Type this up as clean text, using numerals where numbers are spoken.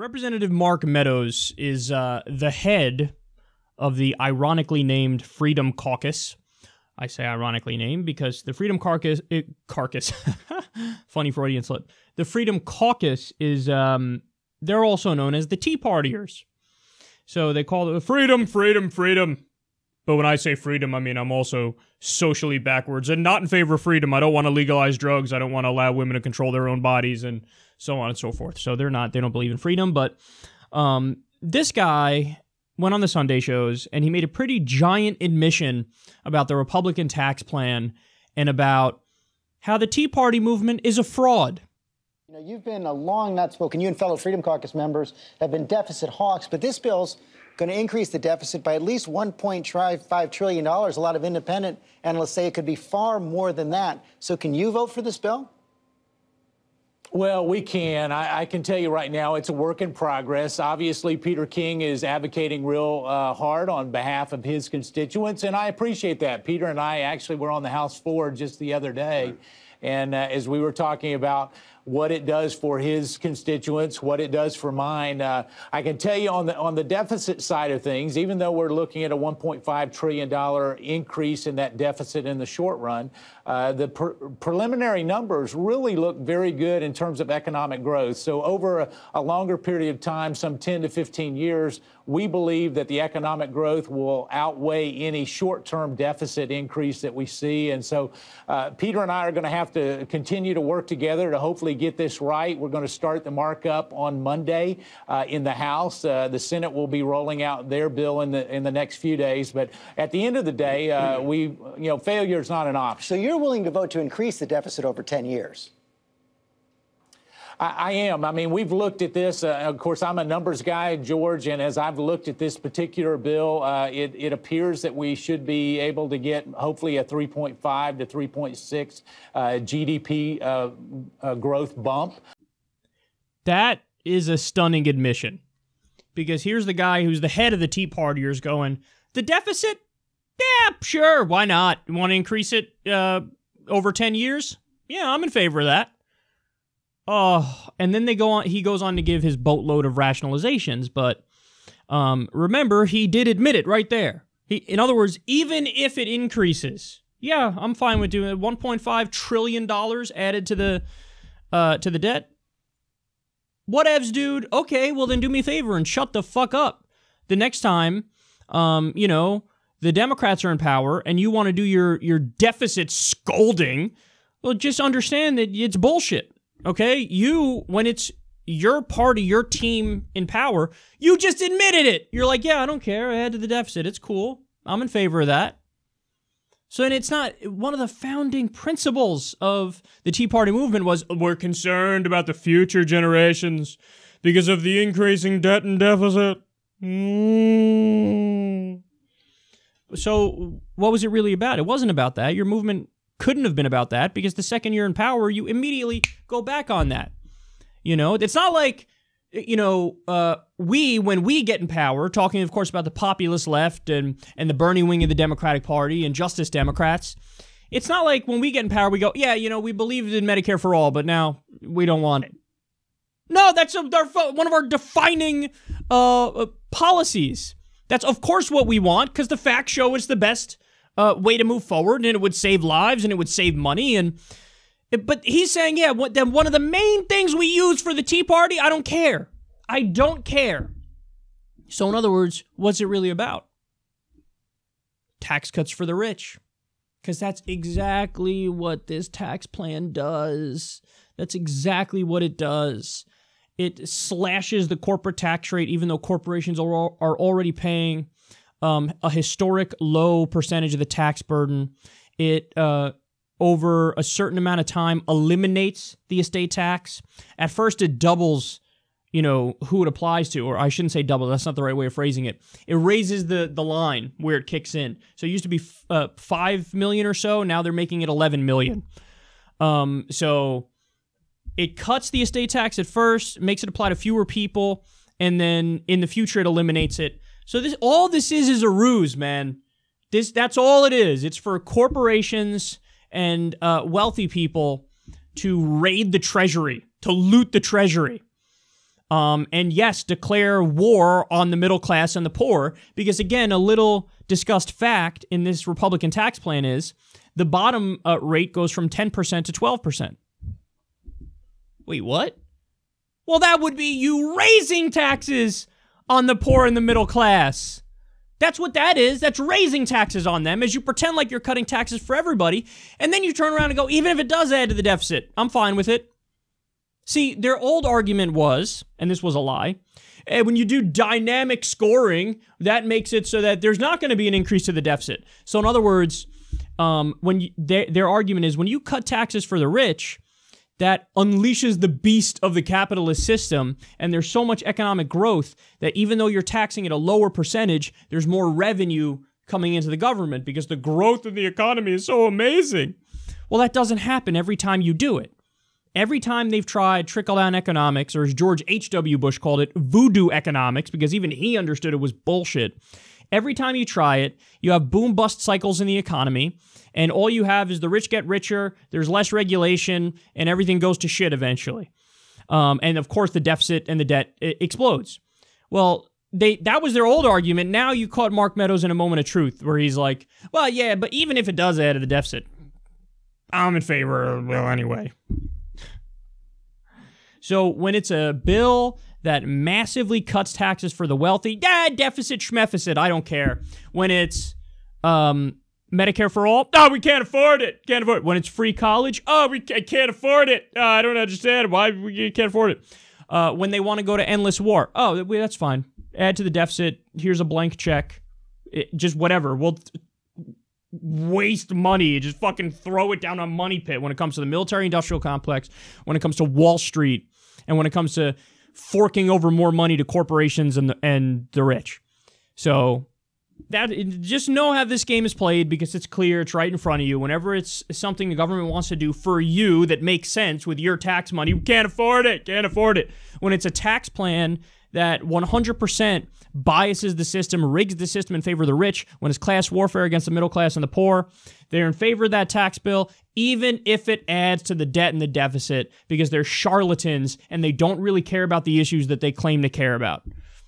Representative Mark Meadows is the head of the ironically named Freedom Caucus. I say ironically named because the Freedom Caucus, funny Freudian slip. The Freedom Caucus is, they're also known as the Tea Partiers. So they call it freedom, freedom, freedom. But when I say freedom, I mean I'm also socially backwards and not in favor of freedom. I don't want to legalize drugs. I don't want to allow women to control their own bodies and so on and so forth. So they don't believe in freedom. But this guy went on the Sunday shows and he made a pretty giant admission about the Republican tax plan and about how the Tea Party movement is a fraud. You know, you've been a long nut spoken. You and fellow Freedom Caucus members have been deficit hawks, but this bill's going to increase the deficit by at least $1.5 trillion. A lot of independent analysts say it could be far more than that. So can you vote for this bill? Well, we can. I can tell you right now it's a work in progress. Obviously, Peter King is advocating real hard on behalf of his constituents, and I appreciate that. Peter and I actually were on the House floor just the other day, and as we were talking about what it does for his constituents, what it does for mine. I can tell you on the deficit side of things, even though we're looking at a $1.5 trillion increase in that deficit in the short run, the preliminary numbers really look very good in terms of economic growth. So over a longer period of time, some 10 to 15 years, we believe that the economic growth will outweigh any short-term deficit increase that we see. And so Peter and I are going to have to continue to work together to hopefully get this right. We're going to start the markup on Monday in the House. The Senate will be rolling out their bill in the next few days. But at the end of the day, failure is not an option. So you're willing to vote to increase the deficit over 10 years? I am. I mean, we've looked at this. Of course, I'm a numbers guy, George, and as I've looked at this particular bill, it appears that we should be able to get hopefully a 3.5 to 3.6 GDP growth bump. That is a stunning admission, because here's the guy who's the head of the Tea Partiers going, the deficit? Yeah, sure, why not? You want to increase it over 10 years? Yeah, I'm in favor of that. Oh, and then he goes on to give his boatload of rationalizations, but remember, he did admit it right there. In other words, even if it increases, yeah, I'm fine with doing it. $1.5 trillion added to the debt. Whatevs, dude. Okay, well then do me a favor and shut the fuck up. The next time, the Democrats are in power and you want to do your deficit scolding, well, just understand that it's bullshit. Okay, when it's your party, your team in power, you just admitted it. You're like, yeah, I don't care. I add to the deficit. It's cool. I'm in favor of that. So, and it's not one of the founding principles of the Tea Party movement was we're concerned about the future generations because of the increasing debt and deficit. So, what was it really about? It wasn't about that. Your movement couldn't have been about that because the second you're in power, you immediately go back on that. It's not like, when we get in power, talking, of course, about the populist left and the Bernie wing of the Democratic Party and Justice Democrats. It's not like when we get in power, we go, yeah, we believed in Medicare for all, but now we don't want it. No, that's one of our defining policies. That's, of course, what we want because the facts show it's the best way to move forward, and it would save lives and it would save money. But he's saying, yeah, then one of the main things we use for the Tea Party, I don't care. I don't care. So in other words, what's it really about? Tax cuts for the rich. Because that's exactly what this tax plan does. That's exactly what it does. It slashes the corporate tax rate, even though corporations are already paying a historic low percentage of the tax burden. It, over a certain amount of time, eliminates the estate tax. At first, it doubles, who it applies to, or I shouldn't say double, that's not the right way of phrasing it. It raises the line where it kicks in. So it used to be 5 million or so, now they're making it 11 million. So it cuts the estate tax at first, makes it apply to fewer people, and then in the future it eliminates it. So all this is a ruse, man. That's all it is. It's for corporations and wealthy people to raid the treasury, to loot the treasury. And yes, declare war on the middle class and the poor, because again, a little discussed fact in this Republican tax plan is the bottom rate goes from 10% to 12%. Wait, what? Well, that would be you raising taxes on the poor and the middle class. That's what that is. That's raising taxes on them, as you pretend like you're cutting taxes for everybody, and then you turn around and go, even if it does add to the deficit, I'm fine with it. See, their old argument was, and this was a lie, when you do dynamic scoring, that makes it so that there's not going to be an increase to the deficit. So in other words, their argument is when you cut taxes for the rich, that unleashes the beast of the capitalist system, and there's so much economic growth that even though you're taxing at a lower percentage, there's more revenue coming into the government because the growth of the economy is so amazing. Well, that doesn't happen every time you do it. Every time they've tried trickle-down economics, or as George H.W. Bush called it, voodoo economics, because even he understood it was bullshit. Every time you try it, you have boom-bust cycles in the economy, and all you have is the rich get richer, there's less regulation, and everything goes to shit eventually. And of course, the deficit and the debt explodes. Well, that was their old argument. Now you caught Mark Meadows in a moment of truth, where he's like, well, yeah, but even if it does add to the deficit, I'm in favor of, well, anyway. So when it's a bill that massively cuts taxes for the wealthy, deficit schmeficit, I don't care. When it's Medicare for all, we can't afford it. Can't afford it. When it's free college, I can't afford it. I don't understand why we can't afford it. When they want to go to endless war, that's fine. Add to the deficit. Here's a blank check. Just whatever. We'll waste money. Just fucking throw it down a money pit when it comes to the military-industrial complex, when it comes to Wall Street, and when it comes to forking over more money to corporations and the rich. So just know how this game is played, because it's clear, it's right in front of you. Whenever it's something the government wants to do for you that makes sense with your tax money, you can't afford it, can't afford it. When it's a tax plan that 100% biases the system, rigs the system in favor of the rich, when it's class warfare against the middle class and the poor, they're in favor of that tax bill, even if it adds to the debt and the deficit, because they're charlatans and they don't really care about the issues that they claim to care about.